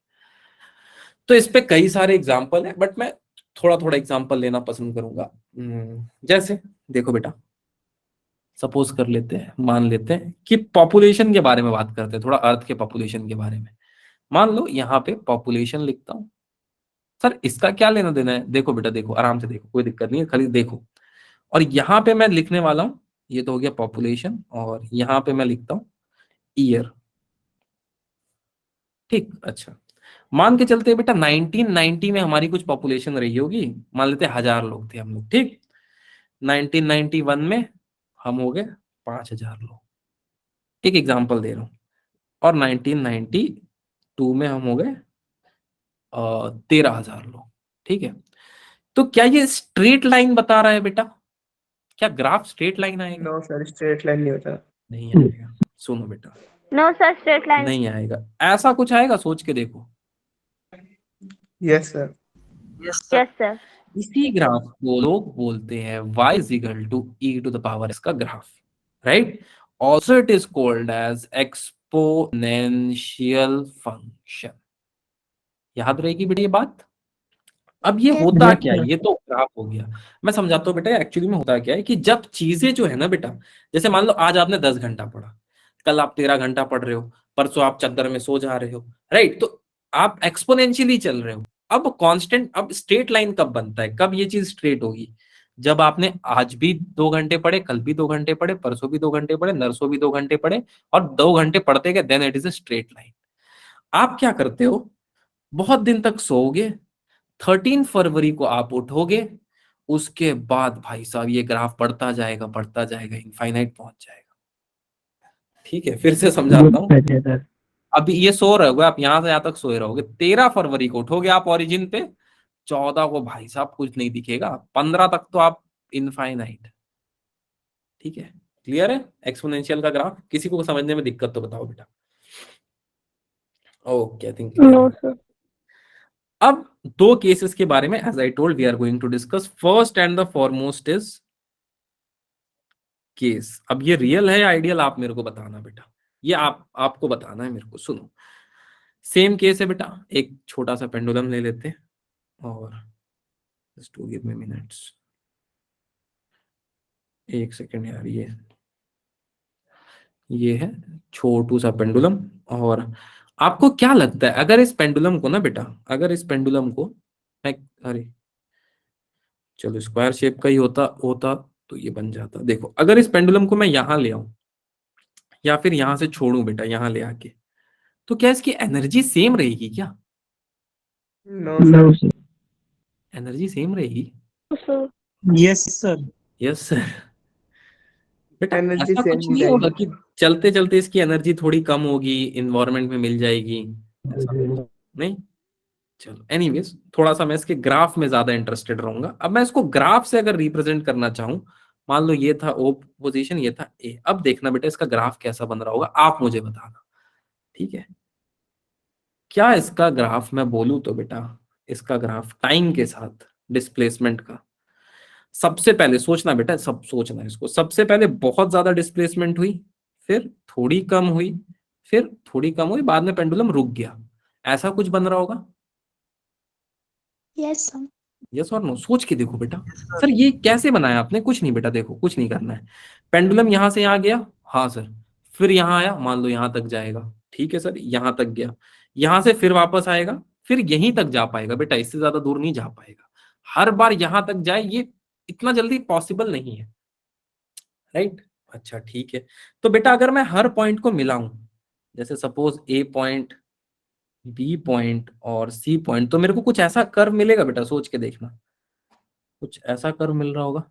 तो इस पे कई सारे एग्जाम्पल है बट मैं थोड़ा थोड़ा एग्जाम्पल लेना पसंद करूंगा। जैसे देखो बेटा, सपोज कर लेते हैं, मान लेते हैं कि पॉपुलेशन के बारे में बात करते हैं, थोड़ा अर्थ के पॉपुलेशन के बारे में। मान लो यहाँ पे पॉपुलेशन लिखता हूँ, सर इसका क्या लेना देना है, देखो बेटा देखो आराम से देखो, कोई दिक्कत नहीं है, खाली देखो। और यहाँ पे मैं लिखने वाला हूँ, ये तो हो गया पॉपुलेशन, और यहाँ पे मैं लिखता हूँ ईयर, ठीक। अच्छा मान के चलते हैं बेटा 1990 में हमारी कुछ पॉपुलेशन रही होगी, मान लेते हैं 1000 लोग थे हम लोग, ठीक। 1991 में हम हो गए 5000 लोग, एक एग्जांपल दे रहा हूं। और 1992 में हम हो गए 13,000 लोग, ठीक है। तो क्या ये स्ट्रेट लाइन बता रहा है बेटा? क्या ग्राफ स्ट्रेट लाइन आएगा? नो सर, स्ट्रेट लाइन नहीं होता। नहीं आएगा। सुनो बेटा, नो सर, स्ट्रेट लाइन नहीं आएगा। ऐसा कुछ आएगा, सोच के देखो। Yes sir. Yes sir. इसी ग्राफ को लोग बोलते हैं y is equal to e to the power इसका graph, right. Also it is called as exponential function. याद रहेगी बेटा ये बात। अब ये होता क्या है, ये तो ग्राफ हो गया। मैं समझाता हूँ बेटा, एक्चुअली में होता क्या है कि जब चीजें जो है ना बेटा, जैसे मान लो आज आपने 10 घंटा पढ़ा, कल आप 13 घंटा पढ़ रहे हो, परसों आप चद्दर में सो जा रहे हो, राइट। तो आप एक्सपोनेंशियली चल रहे हो। अब कांस्टेंट, अब स्ट्रेट लाइन कब बनता है, कब ये चीज स्ट्रेट होगी? जब आपने आज भी 2 घंटे पढ़े, कल भी 2 घंटे पढ़े, परसों भी 2 घंटे पढ़े, नरसों भी 2 घंटे पढ़े, और 2 घंटे पढ़ते गए, then it is a straight line. आप क्या करते हो, बहुत दिन तक सोओगे, 13 फरवरी को आप उठोगे, उसके बाद भाई साहब ये ग्राफ बढ़ता जाएगा, बढ़ता जाएगा, इनफाइनाइट पहुंच जाएगा। ठीक है, फिर से समझाता हूँ। सर अभी ये सो रहोगे आप, यहां से यहां तक सोए रहोगे, 13 फरवरी को उठोगे आप ओरिजिन पे, 14 को भाई साहब कुछ नहीं दिखेगा, 15 तक तो आप इनफाइनाइट। ठीक है, क्लियर है एक्सपोनेंशियल का ग्राफ? किसी को समझने में दिक्कत तो बताओ बेटा। Okay, I think no sir. अब 2 केसेस के बारे में, as I told, we are going to discuss. First and the foremost is case. अब ये रियल है या आइडियल, आप मेरे को बताना बेटा, ये आपको बताना है मेरे को। सुनो, सेम केस है बेटा, एक छोटा सा पेंडुलम ले लेते हैं, और just to give me minutes, एक सेकेंड यार। ये है छोटू सा पेंडुलम। और आपको क्या लगता है, अगर इस पेंडुलम को ना बेटा, अगर इस पेंडुलम को मैं, अरे चलो स्क्वायर शेप का ही होता होता तो ये बन जाता। देखो, अगर इस पेंडुलम को मैं यहां ले आऊं, या फिर यहां से छोड़ू बेटा यहां ले आके, तो क्या इसकी एनर्जी सेम रहेगी क्या? No no sir. Sir energy same रहेगी? Sir yes sir yes sir. बेटा एनर्जी ऐसा सेम कुछ नहीं नहीं होगा रहेगी। कि चलते चलते इसकी एनर्जी थोड़ी कम होगी, इन्वायरमेंट में मिल जाएगी, ऐसा कुछ नहीं। चलो एनीवेज, थोड़ा सा मैं इसके ग्राफ में ज्यादा इंटरेस्टेड रहूंगा। अब मैं इसको ग्राफ से अगर रिप्रेजेंट करना चाहूं, मान लो ये था ओ पोजीशन, ये था ए। अब देखना बेटा इसका ग्राफ कैसा बन रहा होगा, आप मुझे बताना, ठीक है। क्या इसका ग्राफ मैं बोलूं तो बेटा, इसका ग्राफ टाइम के साथ डिस्प्लेसमेंट का, सबसे पहले सोचना बेटा, सब सोचना है इसको। सबसे पहले बहुत ज्यादा डिस्प्लेसमेंट हुई, फिर थोड़ी कम हुई, फिर थोड़ी कम हुई, बाद में पेंडुलम रुक गया, ऐसा कुछ बन रहा होगा। Yes sir. यस और नो, सोच के देखो बेटा। सर ये कैसे बनाया आपने? कुछ नहीं बेटा, देखो कुछ नहीं करना है। पेंडुलम यहां से यहां गया, हाँ सर, फिर यहां आया, मान लो यहां तक जाएगा, ठीक है सर, यहां तक गया, यहां से फिर वापस आएगा, फिर यहीं तक जा पाएगा बेटा, इससे ज्यादा दूर नहीं जा पाएगा। हर बार यहां तक जाए, ये इतना जल्दी पॉसिबल नहीं है, राइट। अच्छा ठीक है, तो बेटा अगर मैं हर पॉइंट को मिलाऊं, जैसे सपोज ए पॉइंट, बी पॉइंट और सी पॉइंट, तो मेरे को कुछ ऐसा कर्व मिलेगा बेटा, सोच के देखना, कुछ ऐसा कर्व मिल रहा होगा।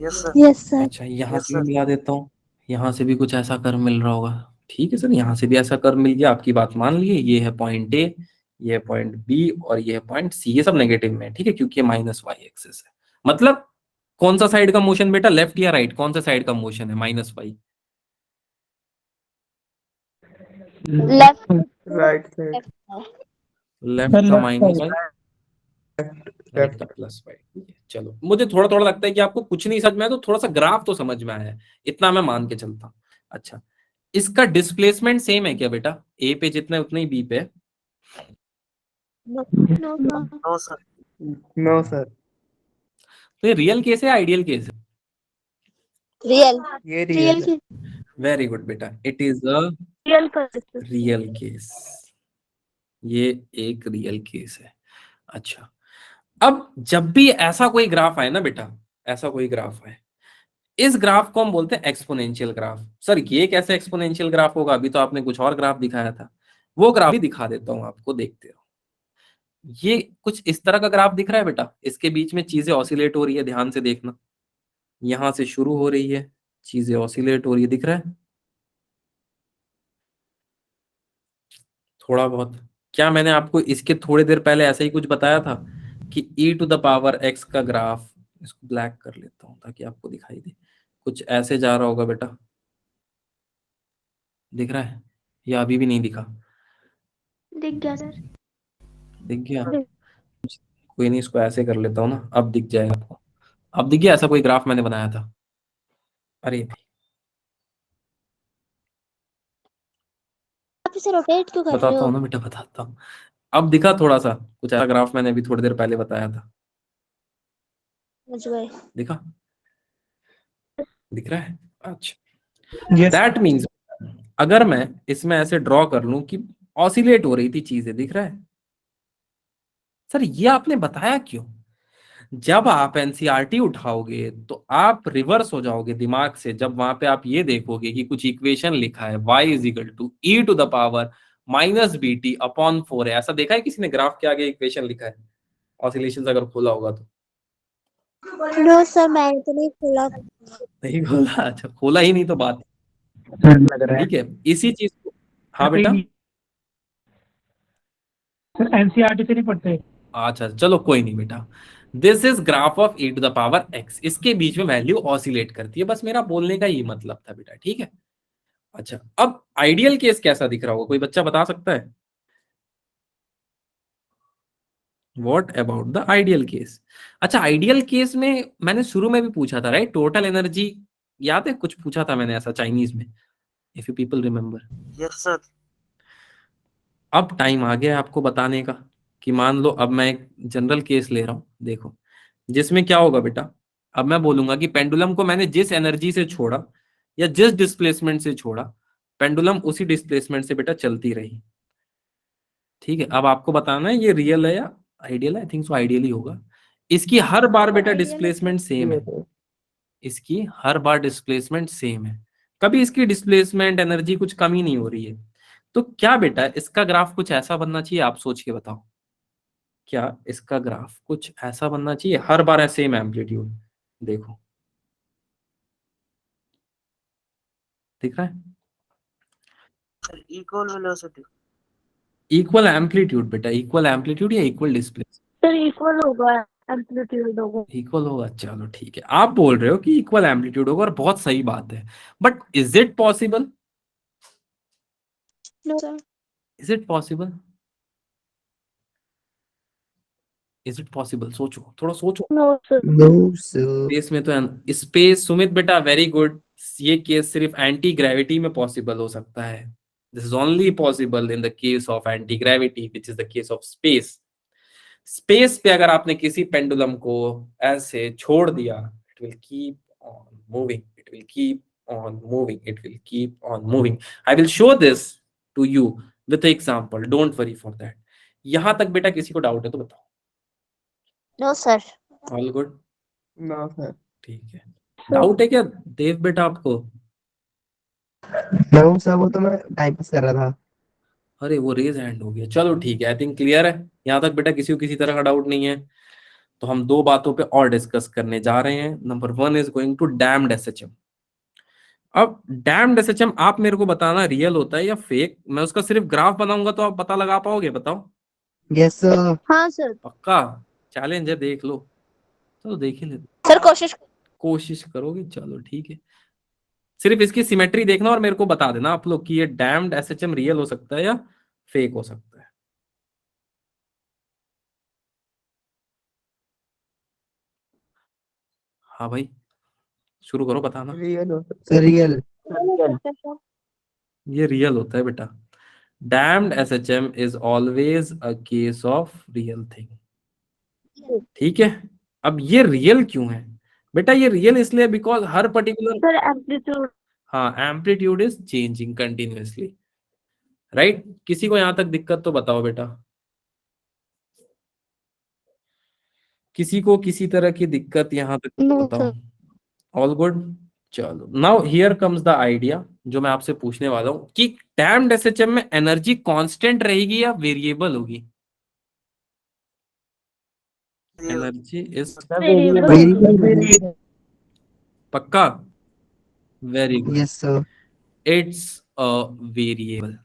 Yes sir. अच्छा, यहाँ से भी मिला देता हूँ, यहाँ से भी कुछ ऐसा कर्व मिल रहा होगा। ठीक है सर, यहाँ से भी ऐसा कर्व मिल गया, आपकी बात मान लिए। ये है पॉइंट ए, ये है पॉइंट बी, और ये है पॉइंट सी। ये सब नेगेटिव में है, ठीक है, क्योंकि ये माइनस वाई एक्सिस है। मतलब कौन सा साइड का मोशन बेटा, लेफ्ट या राइट, कौन सा साइड का मोशन है? Minus Y. Left. Right side. Left का माइनस वाई, राइट लेफ्ट। का प्लस वाई। ठीक है, चलो मुझे थोड़ा थोड़ा लगता है कि आपको कुछ नहीं समझ में आया, तो थोड़ा सा ग्राफ तो समझ में आया है, इतना मैं मान के चलता हूँ। अच्छा, इसका डिस्प्लेसमेंट सेम है क्या बेटा? ए पे जितना है उतना ही बी पे है? No sir. No sir. तो ये रियल केस है, आइडियल केस है? रियल। ये रियल है। वेरी गुड बेटा, it is a real real case. ये एक रियल केस है। अच्छा, अब जब भी ऐसा कोई ग्राफ आए ना बेटा, ऐसा कोई ग्राफ आए, इस ग्राफ को हम बोलते हैं एक्सपोनेंशियल ग्राफ। सर ये कैसे एक्सपोनेंशियल ग्राफ होगा? अभी तो आपने कुछ और ग्राफ दिखाया था। वो ग्राफ भी दिखा देता हूं आपको, देखते रहो। ये कुछ इस तरह का ग्राफ दिख रहा है बेटा, इसके बीच में चीजें ऑसिलेट हो रही है, ध्यान से देखना। यहां से शुरू हो रही है, चीजें ऑसिलेट हो रही है, दिख रहा है थोड़ा बहुत। क्या मैंने आपको इसके थोड़ी देर पहले ऐसा ही कुछ बताया था कि e⁻x का ग्राफ, इसको ब्लैक कर लेता हूं ताकि आपको दिखाई दे, कुछ ऐसे जा रहा होगा बेटा, दिख रहा है या अभी भी नहीं दिखा? दिख गया सर। दिख गया? कोई नहीं, इसको ऐसे कर लेता हूँ ना, अब दिख जाएगा आपको। अब दिख गया? ऐसा कोई ग्राफ मैंने बनाया था? अरे भाई, आप इसे रोटेट क्यों कर रहे बताता हो? हूँ ना बेटा, बताता हूँ। अब दिखा थोड़ा सा? कुछ ऐसा ग्राफ मैंने अभी थोड़ी देर पहले बताया था, समझ गए। दिखा? दिख रहा है? अच्छा, Yes. दैट मीन्स अगर मैं इसमें ऐसे ड्रॉ कर लूं कि ऑसिलेट हो रही थी चीजें, दिख रहा है? सर ये आपने बताया क्यों? जब आप एनसीईआरटी उठाओगे तो आप रिवर्स हो जाओगे दिमाग से, जब वहां पे आप ये देखोगे कि कुछ इक्वेशन लिखा है y is equal to e⁻−bt/4 है। ऐसा देखा है किसी ने ग्राफ के आगे इक्वेशन लिखा है? ऑसिलेशन अगर खोला होगा तो। नो सर, मैंने तो नहीं खोला। नहीं खोला? अच्छा, खोला ही नहीं तो बात, सर लग रहा है ठीक है। इसी चीज को, हाँ कहीं बेटा, नहीं। सर एनसीईआरटी से नहीं पढ़ते। अच्छा चलो कोई नहीं बेटा। This is graph of e⁻x, इसके बीच में वैल्यू ऑसिलेट करती है, बस मेरा बोलने का ये मतलब था बेटा, ठीक है। अच्छा, अब आइडियल केस कैसा दिख रहा होगा, कोई बच्चा बता सकता है? What about the ideal case? अच्छा, आइडियल केस में मैंने शुरू में भी पूछा था, राइट? टोटल एनर्जी, याद है कुछ पूछा था मैंने ऐसा चाइनीज में, if you people remember. Yes sir. अब टाइम आ गया है आपको बताने का कि मान लो अब मैं एक जनरल केस ले रहा हूं, देखो, जिसमें क्या होगा बेटा। अब मैं बोलूंगा कि पेंडुलम को मैंने जिस एनर्जी से छोड़ा या जिस डिस्प्लेसमेंट से छोड़ा, पेंडुलम उसी डिस्प्लेसमेंट से बेटा चलती रही, ठीक है। अब आपको बताना है ये रियल है या आइडियल है। आई थिंक सो आइडियल ही होगा। इसकी हर बार बेटा Ideal है डिस्प्लेसमेंट सेम है, तो इसकी हर बार डिस्प्लेसमेंट सेम है, कभी इसकी डिस्प्लेसमेंट एनर्जी कुछ कमी नहीं हो रही है। तो क्या बेटा इसका ग्राफ कुछ ऐसा बनना चाहिए, आप सोच के बताओ। क्या इसका ग्राफ कुछ ऐसा बनना चाहिए, हर बार सेम एम्पलीट्यूड? देखो, दिख रहा है? Equal velocity. इक्वल एम्पलीट्यूड बेटा, इक्वल एम्पलीट्यूड या इक्वल डिस्प्लेसमेंट? सर इक्वल होगा, एम्पलीट्यूड होगा। इक्वल होगा, चलो ठीक है। आप बोल रहे हो कि इक्वल एम्पलीट्यूड होगा और बहुत सही बात है, but is it possible? No sir. Is it possible? Is it possible? सोचो, थोड़ा सोचो। No sir. No sir. Space में तो, स्पेस, सुमित बेटा वेरी गुड। ये केस सिर्फ एंटी ग्रेविटी में पॉसिबल हो सकता है। This is only possible in the case of anti gravity, which is the case of space. Space पे अगर आपने किसी पेंडुलम को ऐसे छोड़ दिया, it will keep on moving, it will keep on moving, it will keep on moving. I will show this to you with example, don't worry for that. यहां तक बेटा किसी को डाउट है तो बताओ। No sir. All good? No sir. ठीक है। डाउट है क्या देव बेटा आपको? नो सर, वो तो मैं टाइम पास कर रहा था। अरे वो रेज हैंड हो गया, चलो ठीक है, आई थिंक क्लियर है यहाँ तक बेटा, किसी को किसी तरह का डाउट नहीं है। तो हम दो बातों पे और डिस्कस करने जा रहे हैं। Number one is going to damped SHM. अब डैम्ड एसएचएम आप मेरे को बताना रियल होता है या फेक। मैं उसका सिर्फ ग्राफ बनाऊंगा तो आप पता लगा पाओगे, बताओ। Yes sir. हाँ सर। पक्का? चैलेंज है, देख लो। चलो देख ही ले, सर कोशिश। कोशिश करोगे, चलो ठीक है। सिर्फ इसकी सिमेट्री देखना और मेरे को बता देना आप लोग कि ये डैम्ड एसएचएम रियल हो सकता है या फेक हो सकता है। हाँ भाई, शुरू करो बताना। रियल हो सकता सर रियल। ये रियल होता है बेटा। Damped SHM is always a case of real thing, ठीक है। अब ये रियल क्यों है बेटा? ये रियल इसलिए बिकॉज हर पर्टिकुलर, सर एम्पलीट्यूड। हाँ, amplitude is changing continuously, right. किसी को यहां तक दिक्कत तो बताओ बेटा, किसी को किसी तरह की दिक्कत यहां तक तो नो बताओ। सर। All good? चलो now here comes the idea जो मैं आपसे पूछने वाला हूं कि डैम्ड एसएचएम में एनर्जी कांस्टेंट रहेगी या वेरिएबल होगी? Energy is variable. पक्का? Very good, yes sir. It's a variable.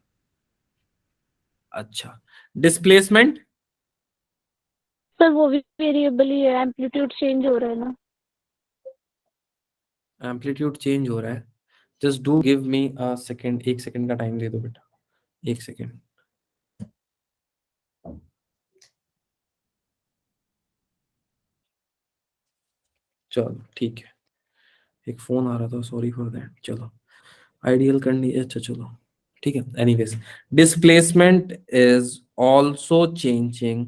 अच्छा, डिस्प्लेसमेंट? सर वो भी वेरिएबल ही है, एम्पलीट्यूड चेंज हो रहा है ना। एम्पलीट्यूड चेंज हो रहा है। Just do give me a second, एक सेकेंड का टाइम दे दो बेटा, एक सेकेंड। चलो ठीक है, एक फोन आ रहा था, सॉरी फॉर दैट। चलो आइडियल कंडीशन, अच्छा चलो ठीक है। Anyways, displacement is also changing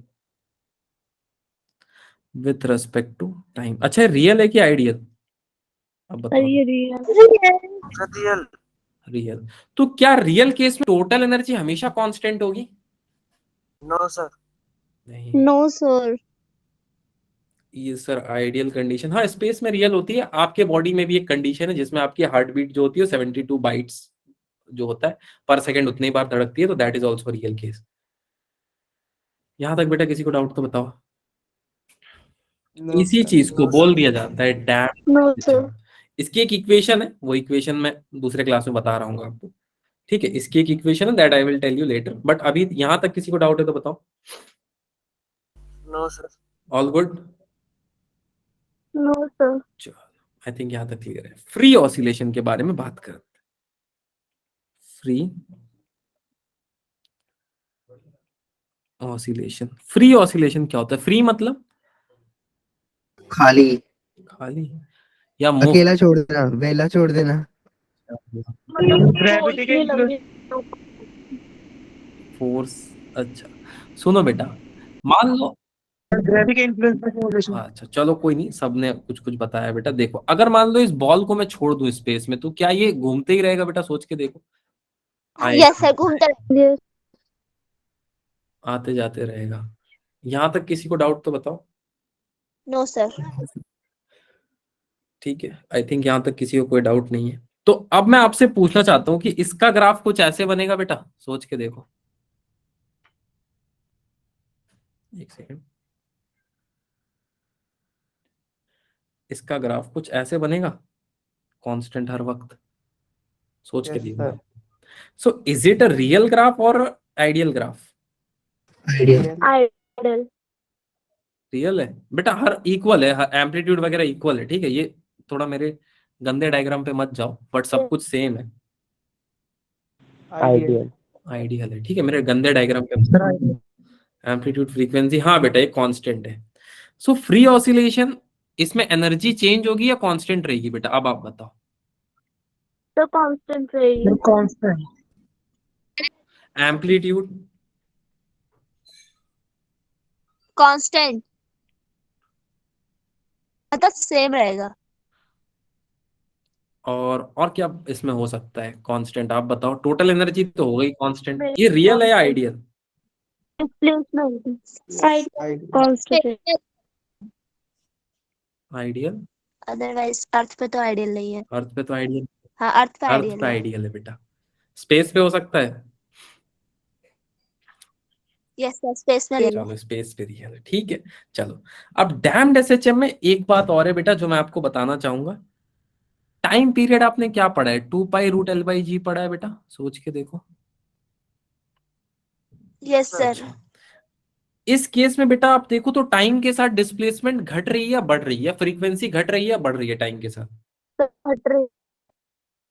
with respect to time. अच्छा, रियल है कि आइडियल? अब सर बताओ। ये रियल। रियल। तो क्या रियल केस में टोटल एनर्जी हमेशा कांस्टेंट होगी? No sir. नहीं। No sir. ये सर आइडियल कंडीशन, हाँ स्पेस में रियल होती है। आपके बॉडी में भी एक कंडीशन है जिसमें आपकी हार्ट बीट जो होती है 72 बाइट्स जो होता है पर सेकंड उतनी बार धड़कती है, तो that is also real case. यहां तक बेटा किसी को डाउट तो बताओ। नो इसी सर। चीज को बोल दिया जाता है डैम्ड नो एसएचएम। सर। इसकी एक इक्वेशन है, वो इक्वेशन मैं दूसरे क्लास में बता रहा हूँ आपको, ठीक है? इसकी एक इक्वेशन है that I will tell you later, but अभी यहां तक किसी को डाउट है तो बताओ। No sir. All good? No sir. चलो, आई थिंक यहां तक क्लियर है। फ्री ऑसिलेशन के बारे में बात करते हैं। फ्री ऑसिलेशन, फ्री ऑसिलेशन क्या होता है? फ्री मतलब खाली। खाली या मुफ्त? अकेला छोड़ देना, वेला छोड़ देना। ग्रेविटी के इन्फ्लुएंस फोर्स। अच्छा सुनो बेटा, मान लो, ग्रेविटी के इन्फ्लुएंस पे हाँ अच्छा चलो कोई नहीं, सबने कुछ कुछ बताया बेटा। देखो अगर मान लो इस बॉल को मैं छोड़ दूं स्पेस में, तो क्या ये घूमते ही रहेगा बेटा? सोच के देखो, यस आएगा, सर, घूमता है। आते जाते रहेगा। यहां तक किसी को डाउट तो बताओ। No sir. ठीक है, आई थिंक यहां तक किसी को कोई डाउट नहीं है। तो अब मैं आपसे पूछना चाहता हूं कि इसका ग्राफ कुछ ऐसे बनेगा बेटा, सोच के देखो। एक सेकंड, इसका ग्राफ कुछ ऐसे बनेगा, कांस्टेंट हर वक्त। सोच के यस देखो। Sir. So is it a real graph और ideal graph? Idea. Ideal. Real है बेटा, हर इक्वल है, हर एम्पलीट्यूड वगैरह इक्वल है, ठीक है? ये थोड़ा मेरे गंदे डायग्राम पे मत जाओ, बट सब कुछ सेम है। आइडियल। आइडियल है, ठीक है? मेरे गंदे डायग्राम पे एम्पलीट्यूड फ्रीक्वेंसी, हाँ बेटा एक कांस्टेंट है। सो फ्री ऑसिलेशन, इसमें एनर्जी चेंज होगी या कांस्टेंट रहेगी बेटा? अब आप बताओ। तो कांस्टेंट रहेगी। कांस्टेंट। एम्पलीट्यूड? कांस्टेंट मतलब सेम रहेगा। और क्या इसमें हो सकता है कांस्टेंट? आप बताओ। टोटल एनर्जी तो हो गई कांस्टेंट। ये रियल है या ideal? Ideal. Constant. Ideal. Otherwise earth पे तो आइडियल नहीं है। अर्थ पे तो आइडियल, हाँ, अर्थ पे अर्थ आइडियल पे है। आइडियल है बेटा। स्पेस पे हो सकता है? यस सर, स्पेस में आइडियल है। चलो स्पेस पे रियल है, ठीक है। चलो अब डैम्ड एसएचएम में एक बात और है बेटा जो मैं आपको बताना चाहूंगा। टाइम पीरियड आपने क्या पढ़ा है? 2 पाई रूट L/G पढ़ा है बेटा? सोच के देखो। Yes sir. अच्छा, इस केस में बेटा आप देखो तो टाइम के साथ डिस्प्लेसमेंट घट रही है या बढ़ रही है? फ्रीक्वेंसी घट रही है या बढ़ रही है टाइम के साथ? घट रही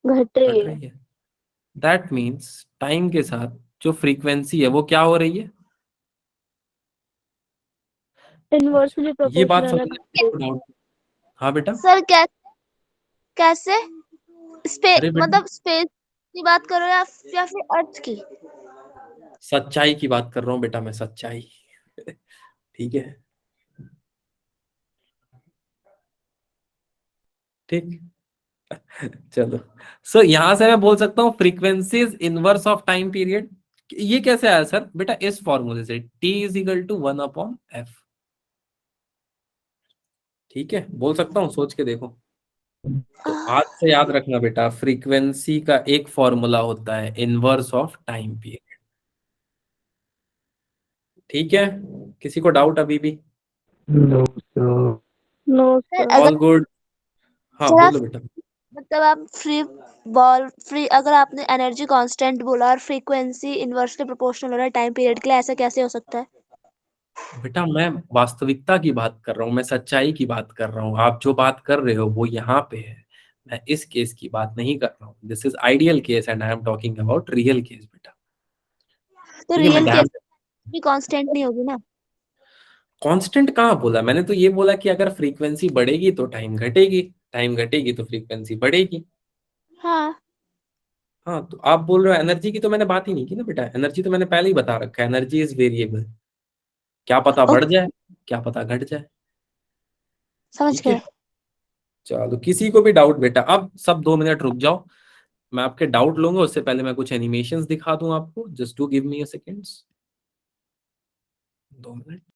घट रही घट है। रही है। दैट मीन्स टाइम के साथ जो फ्रीक्वेंसी है वो क्या हो रही है? इनवर्सली अच्छा, ये बात प्रोपोर्शनल समझ है। में डाउट? हाँ बेटा। सर कैसे अरे बेटा, मतलब स्पेस की बात करो या फिर अर्थ की? सच्चाई की बात कर रहा हूँ बेटा मैं, सच्चाई। ठीक है, ठीक। चलो, सो यहां से मैं बोल सकता हूँ frequencies inverse of time period. ये कैसे आया सर? बेटा इस फॉर्मूले से, T = 1/f। ठीक है, बोल सकता हूँ, सोच के देखो। तो आज से याद रखना बेटा, फ्रीक्वेंसी का एक फॉर्मूला होता है इनवर्स ऑफ टाइम पीरियड। ठीक है, किसी को डाउट अभी भी? No, sir. No sir sir. अगर ऑल गुड? हाँ सर आप बोलो बेटा। मतलब आप फ्री अगर आपने एनर्जी कांस्टेंट बोला और फ्रीक्वेंसी इनवर्सली प्रोपोर्शनल हो रहा है टाइम पीरियड के लिए, ऐसा कैसे हो सकता है? बेटा मैं वास्तविकता की बात कर रहा हूँ, मैं सच्चाई की बात कर रहा हूँ। आप जो बात कर रहे हो वो यहाँ पे है, मैं इस केस की बात नहीं कर रहा हूँ। This is ideal case and I am talking about real case बेटा। तो ठीक है रियल मैडम, केस भी कांस्टेंट नहीं होगी ना? कांस्टेंट कहाँ बोला मैंने? तो ये बोला कि अगर फ्रीक्वेंसी बढ़ेगी तो टाइम घटेगी, टाइम घटेगी तो फ्रीक्वेंसी बढ़ेगी। हाँ। हाँ, तो आप बोल रहे हो एनर्जी की, तो मैंने बात ही नहीं की ना बेटा। एनर्जी तो मैंने पहले ही बता रखा है, एनर्जी इज वेरिएबल। क्या पता बढ़ ओके, जाए, क्या पता घट जाए। समझ ठीक है, गए। चलो किसी को भी डाउट बेटा, अब सब 2 मिनट रुक जाओ, मैं आपके डाउट लूंगा। उससे पहले मैं कुछ एनिमेशंस दिखा दूं आपको। Just to give me a seconds, 2 minute.